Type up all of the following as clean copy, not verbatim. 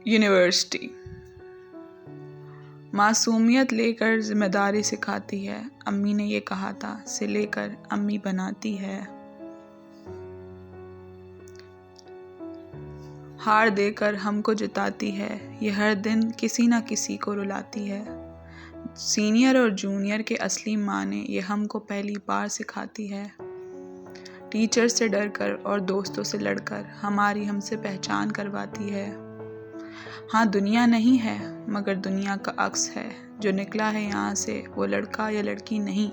University मासूमियत लेकर जिम्मेदारी सिखाती है। अम्मी ने ये कहा था, से लेकर अम्मी बनाती है। हार देकर हमको जिताती है, ये हर दिन किसी ना किसी को रुलाती है। सीनियर और जूनियर के असली माने ये हमको पहली बार सिखाती है। टीचर से डरकर और दोस्तों से लड़कर हमारी हमसे पहचान करवाती है। हाँ, दुनिया नहीं है मगर दुनिया का अक्स है। जो निकला है यहाँ से वो लड़का या लड़की नहीं,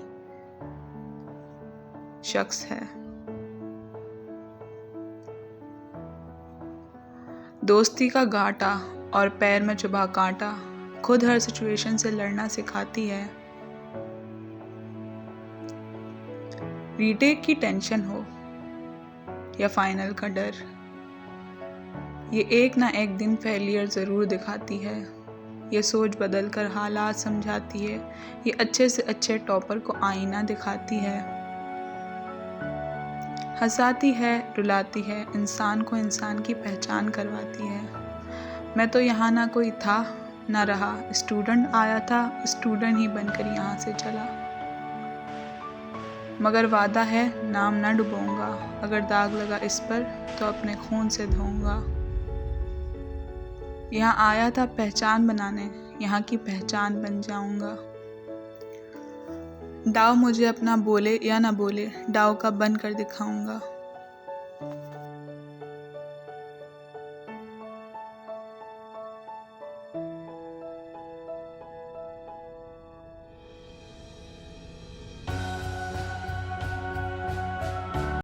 शख्स है। दोस्ती का घाटा और पैर में चुभा कांटा खुद हर सिचुएशन से लड़ना सिखाती है। रीटेक की टेंशन हो या फाइनल का डर, ये एक ना एक दिन फेलियर ज़रूर दिखाती है। ये सोच बदल कर हालात समझाती है। ये अच्छे से अच्छे टॉपर को आईना दिखाती है। हंसाती है, रुलाती है, इंसान को इंसान की पहचान करवाती है। मैं तो यहाँ ना कोई था ना रहा, स्टूडेंट आया था, स्टूडेंट ही बनकर यहाँ से चला। मगर वादा है नाम ना डुबोऊंगा, अगर दाग लगा इस पर तो अपने खून से धोऊंगा। यहाँ आया था पहचान बनाने, यहाँ की पहचान बन जाऊंगा। दाव मुझे अपना बोले या ना बोले, दाव का बन कर दिखाऊंगा।